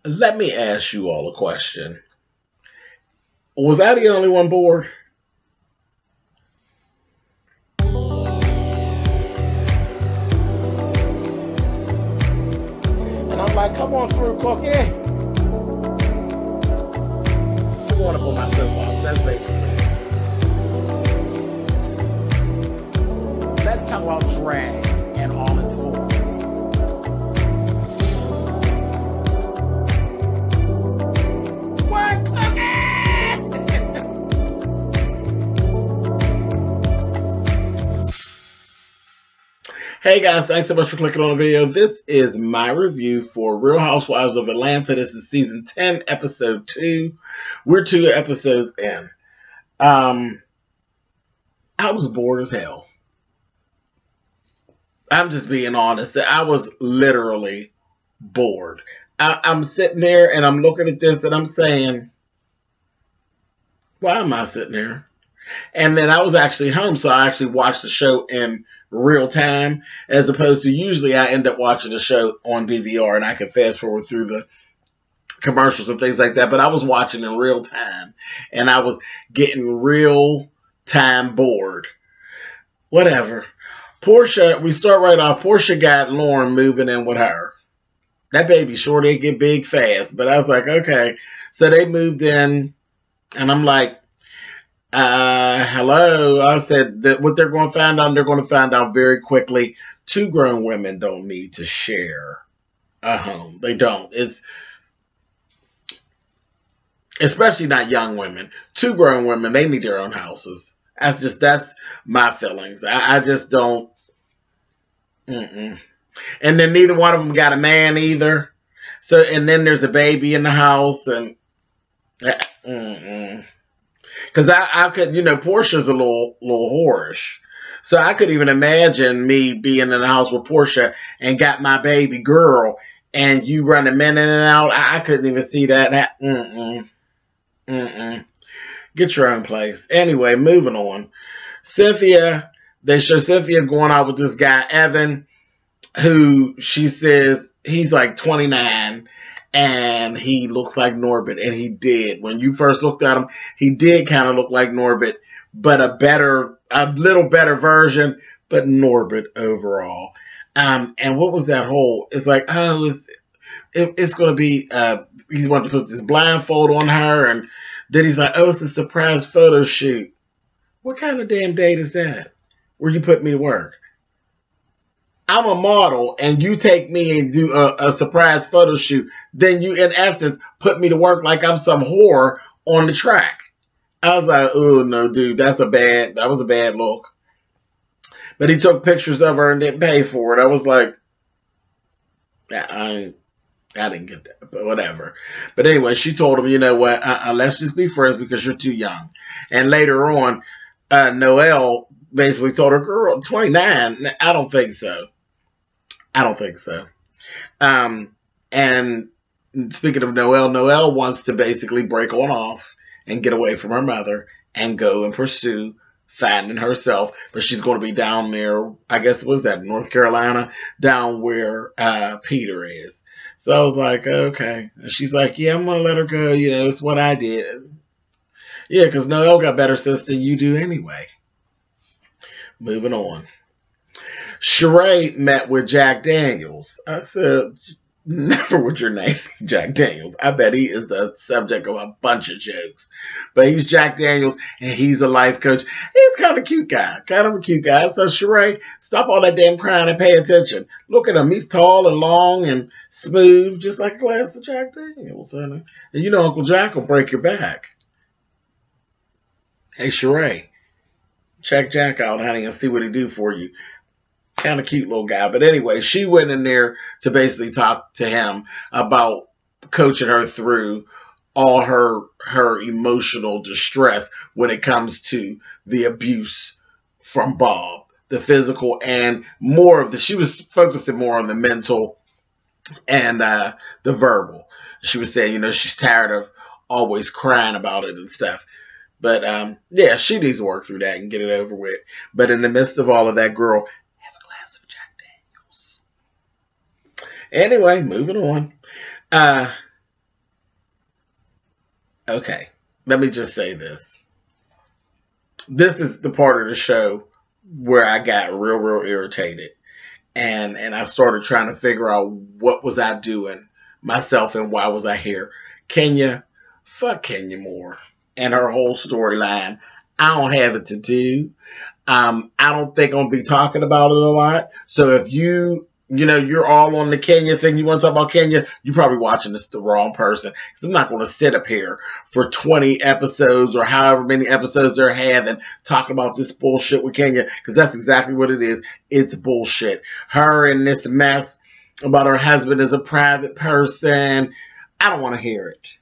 Let me ask you all a question. Was I the only one bored? And I'm like, come on through, Cookie. I want to put my soapbox. That's basically it. Let's talk about drag and all its forms. What, Cookie? Hey guys, thanks so much for clicking on the video. This is my review for Real Housewives of Atlanta. This is season 10, episode 2. We're 2 episodes in. I was bored as hell. I'm just being honest. I was literally bored. I'm sitting there and I'm looking at this and I'm saying, why am I sitting here? And then I was actually home, so I actually watched the show in real time, as opposed to usually I end up watching the show on DVR and I can fast forward through the commercials and things like that. But I was watching in real time and I was getting real time bored. Whatever. Portia, we start right off. Portia got Lauren moving in with her. That baby sure did get big fast, but I was like, okay. So they moved in and I'm like, hello. I said that what they're going to find out, they're going to find out very quickly. 2 grown women don't need to share a home. They don't. It's especially not young women. 2 grown women, they need their own houses. That's my feelings. I just don't. And then neither one of them got a man either. So, and then there's a baby in the house and. Because I could, you know, Portia's a little whorish. So I could even imagine me being in the house with Portia and got my baby girl and you running men in and out. I couldn't even see that. Get your own place. Anyway, moving on. Cynthia, they show Cynthia going out with this guy, Evan, who she says he's like 29. And he looks like Norbit, and he did. When you first looked at him, he did kind of look like Norbit, but a little better version, but Norbit overall. And what was that whole? It's like, oh, it's going to be. He wanted to put this blindfold on her, and then he's like, oh, it's a surprise photo shoot. What kind of damn date is that? Where you put me to work? I'm a model and you take me and do a surprise photo shoot, then you, in essence, put me to work like I'm some whore on the track. I was like, oh, no, dude, that was a bad look. But he took pictures of her and didn't pay for it. I was like, I didn't get that, but whatever. But anyway, she told him, you know what, let's just be friends because you're too young. And later on, Noelle basically told her, girl, 29, I don't think so. I don't think so. And speaking of Noelle, Noelle wants to basically break on off and get away from her mother and go and pursue finding herself. But she's going to be down there, I guess, what was that, North Carolina, down where Peter is. So I was like, okay. And she's like, yeah, I'm going to let her go. You know, it's what I did. Yeah, because Noelle got better sense than you do anyway. Moving on. Sheree met with Jack Daniels. I said, never would your name be Jack Daniels. I bet he is the subject of a bunch of jokes. But he's Jack Daniels, and he's a life coach. He's kind of a cute guy. Kind of a cute guy. So, Sheree, stop all that damn crying and pay attention. Look at him. He's tall and long and smooth, just like a glass of Jack Daniels. And you know Uncle Jack will break your back. Hey, Sheree, check Jack out, honey, and see what he do for you. Kind of cute little guy. But anyway, she went in there to basically talk to him about coaching her through all her emotional distress when it comes to the abuse from Bob, the physical and more of the, she was focusing more on the mental and the verbal. She was saying, you know, she's tired of always crying about it and stuff. But yeah, she needs to work through that and get it over with. But in the midst of all of that, girl, anyway, moving on. Okay, let me just say this. This is the part of the show where I got real irritated. And I started trying to figure out what was I doing myself and why was I here. Kenya, fuck Kenya Moore and her whole storyline. I don't have it to do. I don't think I'm going to be talking about it a lot. So if you're all on the Kenya thing, you want to talk about Kenya, you're probably watching this the wrong person. Because I'm not going to sit up here for 20 episodes or however many episodes they're having talking about this bullshit with Kenya. Because that's exactly what it is. It's bullshit. Her and this mess about her husband as a private person. I don't want to hear it.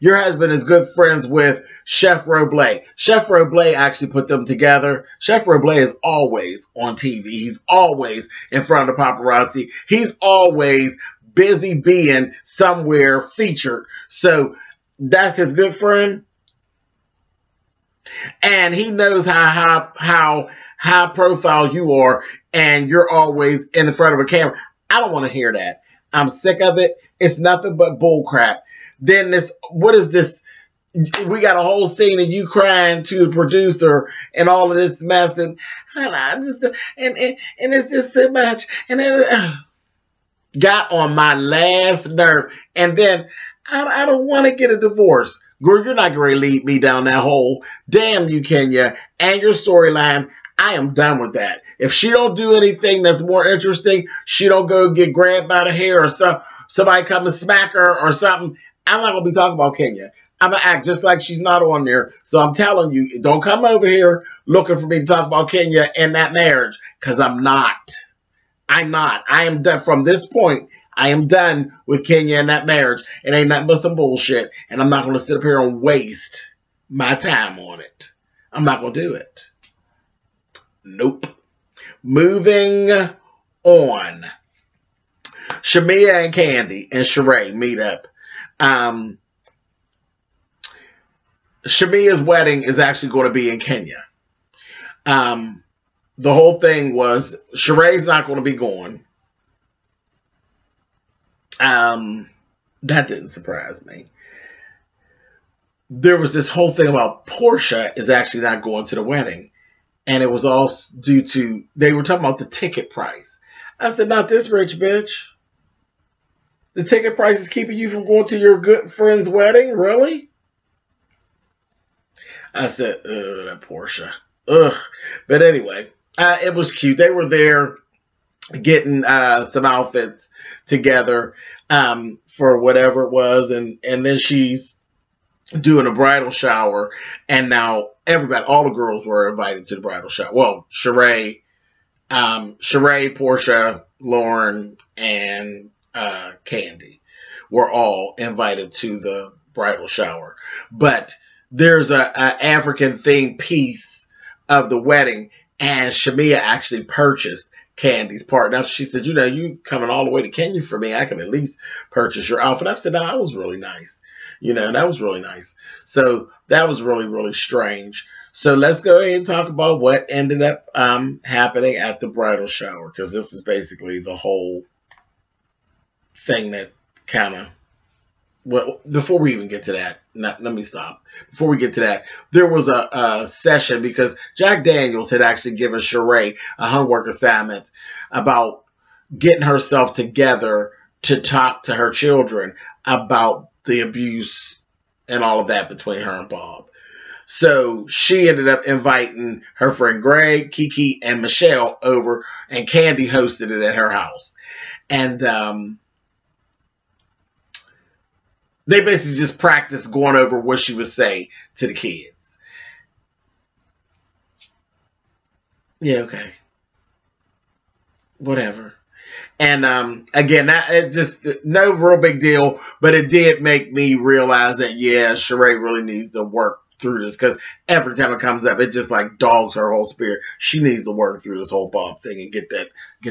Your husband is good friends with Chef Roblé. Chef Roblé actually put them together. Chef Roblé is always on TV. He's always in front of the paparazzi. He's always busy being somewhere featured. So that's his good friend. And he knows how high profile you are, and you're always in the front of a camera. I don't want to hear that. I'm sick of it. It's nothing but bull crap. Then what is this? We got a whole scene of you crying to the producer and all of this mess, and it's just so much, and it got on my last nerve. And then I don't want to get a divorce, girl. You're not going to lead me down that hole. Damn you, Kenya, and your storyline. I am done with that. If she don't do anything that's more interesting, she don't go get grabbed by the hair or somebody come and smack her or something, I'm not going to be talking about Kenya. I'm going to act just like she's not on there. So I'm telling you, don't come over here looking for me to talk about Kenya and that marriage, because I'm not. I'm not. I am done. From this point, I am done with Kenya and that marriage. It ain't nothing but some bullshit, and I'm not going to sit up here and waste my time on it. I'm not going to do it. Nope. Moving on. Shamia and Candy and Sheree meet up. Shamia's wedding is actually going to be in Kenya. The whole thing was Sheree's not going to be going. That didn't surprise me. There was this whole thing about Portia is actually not going to the wedding. And it was all due to, they were talking about the ticket price. I said, not this rich bitch. The ticket price is keeping you from going to your good friend's wedding? Really? I said, ugh, that Portia. Ugh. But anyway, it was cute. They were there getting some outfits together for whatever it was. And then she's doing a bridal shower. And now everybody, all the girls were invited to the bridal shower. Well, Sheree, Portia, Lauren, and Candy were all invited to the bridal shower. But there's a African themed piece of the wedding, and Shamia actually purchased Candy's part. Now she said, you coming all the way to Kenya for me, I can at least purchase your outfit. I said, no, that was really nice. That was really nice. So that was really strange. So let's go ahead and talk about what ended up happening at the bridal shower, because this is basically the whole thing that kind of, well, before we even get to that, let me stop. Before we get to that, there was a session because Jack Daniels had actually given Sheree a homework assignment about getting herself together to talk to her children about the abuse and all of that between her and Bob. So she ended up inviting her friend Greg, Kiki, and Michelle over, and Candy hosted it at her house. And they basically just practiced going over what she would say to the kids. Yeah, okay. Whatever. And again, it just no real big deal, but it did make me realize that, yeah, Sheree really needs to work through this, because every time it comes up, it just like dogs her whole spirit. She needs to work through this whole Bob thing and get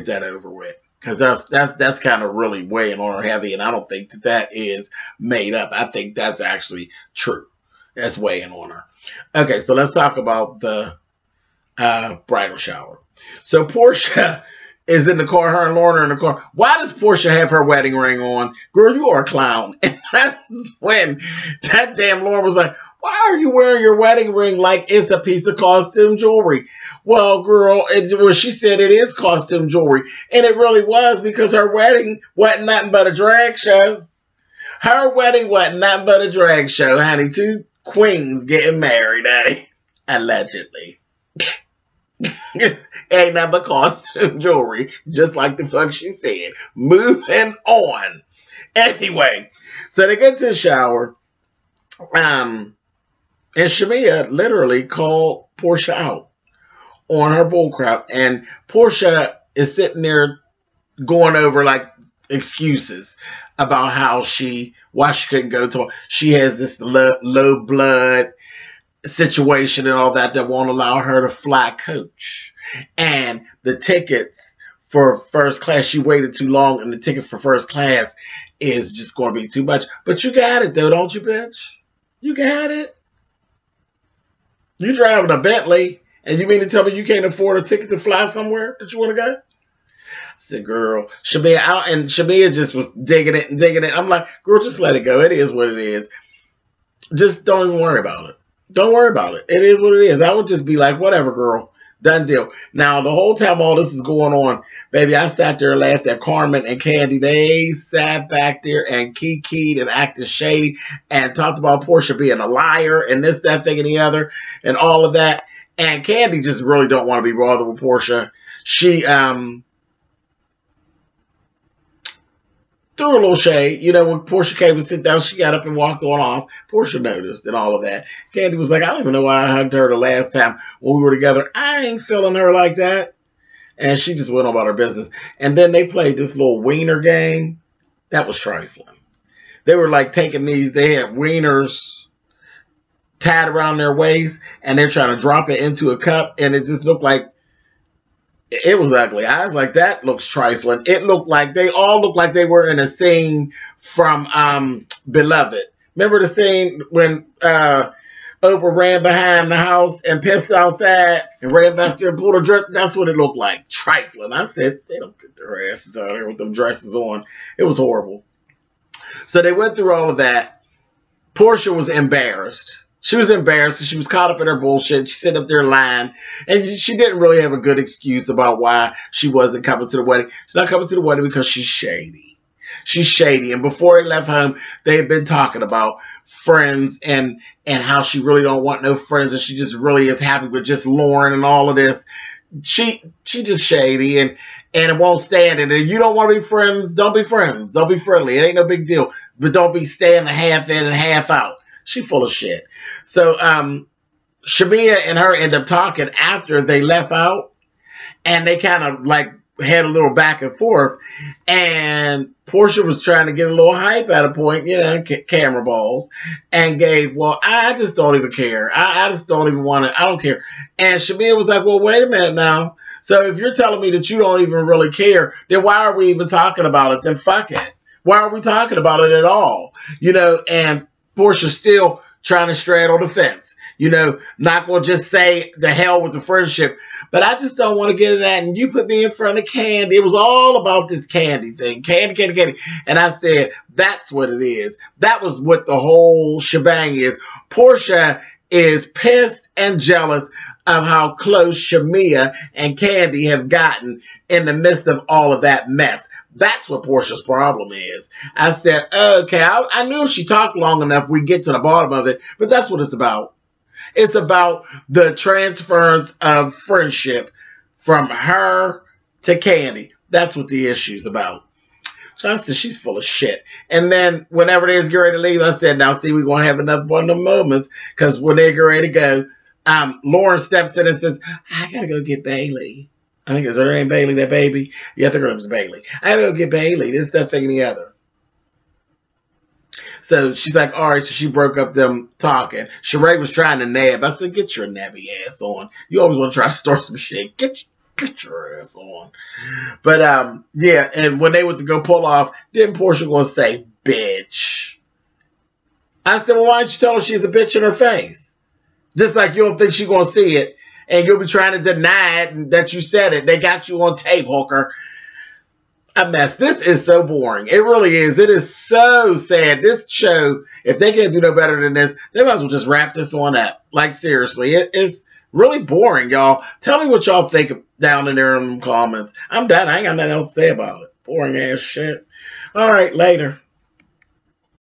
that over with. Because that's kind of really weighing on her heavy, and I don't think that is made up. I think that's actually true. That's weighing on her. Okay, so let's talk about the bridal shower. So Portia is in the car. Her and Lauren are in the car. Why does Portia have her wedding ring on? Girl, you are a clown. And That's when that damn Lauren was like, why are you wearing your wedding ring like it's a piece of costume jewelry? Well, girl, she said it is costume jewelry. And it really was, because her wedding wasn't nothing but a drag show. Her wedding wasn't nothing but a drag show, honey. 2 queens getting married, honey. Allegedly. Ain't nothing but costume jewelry, just like the fuck she said. Moving on. Anyway, so they get to the shower. And Shamia literally called Portia out on her bullcrap. And Portia is sitting there going over like excuses about why she couldn't go to. She has this low blood situation and all that won't allow her to fly coach. And the tickets for first class, she waited too long, and the ticket for first class is just going to be too much. But you got it though, don't you, bitch? You got it. You driving a Bentley, and you mean to tell me you can't afford a ticket to fly somewhere that you want to go? I said, girl, Shamia just was digging it and digging it. I'm like, girl, just let it go. It is what it is. Just don't even worry about it. Don't worry about it. It is what it is. I would just be like, whatever, girl. Done deal. Now, the whole time all this is going on, baby, I sat there and laughed at Carmen and Candy. They sat back there and kikied and acted shady and talked about Portia being a liar and this, that, thing, and the other and all of that. And Candy just really don't want to be bothered with Portia. She threw a little shade. You know, when Portia came to sit down, she got up and walked on off. Portia noticed and all of that. Candy was like, I don't even know why I hugged her the last time when we were together. I ain't feeling her like that. And she just went on about her business. And then they played this little wiener game. That was trifling. They were like taking they had wieners tied around their waist, and they're trying to drop it into a cup, and it just looked like, it was ugly. I was like, that looks trifling. It looked like they all looked like they were in a scene from Beloved. Remember the scene when Oprah ran behind the house and pissed outside and ran back there and pulled her dress? That's what it looked like. Trifling. I said, they don't get their asses out here with them dresses on. It was horrible. So they went through all of that. Portia was embarrassed. She was embarrassed. She was caught up in her bullshit. She sat up there lying. And she didn't really have a good excuse about why she wasn't coming to the wedding. She's not coming to the wedding because she's shady. She's shady. And before they left home, they had been talking about friends and how she really don't want no friends. And she just really is happy with just Lauren and all of this. She just shady and it won't stand it. And you don't want to be friends, don't be friends. Don't be friendly. It ain't no big deal. But don't be staying half in and half out. She full of shit. So Shamia and her end up talking after they left out, and they kind of like had a little back and forth, and Portia was trying to get a little hype at a point, you know, camera balls, and gave, well, I just don't even care. I just don't even want to, I don't care. And Shamia was like, well, wait a minute now. So if you're telling me that you don't even really care, then why are we even talking about it? Then fuck it. Why are we talking about it at all? You know, and Portia's still trying to straddle the fence. You know, not going to just say the hell with the friendship. But I just don't want to get into that. And you put me in front of Candy. It was all about this Candy thing. Candy. And I said, that's what it is. That was what the whole shebang is. Portia is pissed and jealous of how close Shamia and Candy have gotten in the midst of all of that mess. That's what Portia's problem is. I said, okay, I knew if she talked long enough, we'd get to the bottom of it, but that's what it's about. It's about the transference of friendship from her to Candy. That's what the issue's about. So I said, she's full of shit. And then whenever they was getting ready to leave, I said, now see, we're going to have another one of them moments, because when they get ready to go, Lauren steps in and says, I got to go get Bailey. I think is her name Bailey, that baby? Yeah, I think her name was Bailey. I gotta go get Bailey. This, that, thing, and the other. So she's like, all right, so she broke up them talking. Sheree was trying to nab. I said, get your nabby ass on. You always want to try to start some shit. Get your ass on. But, yeah, and when they went to go pull off, then Portia going to say, bitch. I said, well, why don't you tell her she's a bitch in her face? Just like you don't think she's going to see it. And you'll be trying to deny it that you said it. They got you on tape, hooker. a mess. This is so boring. It really is. It is so sad. This show, if they can't do no better than this, they might as well just wrap this one up. Like, seriously, it is really boring, y'all. Tell me what y'all think down in there in the comments. I'm done. I ain't got nothing else to say about it. Boring ass shit. All right, later.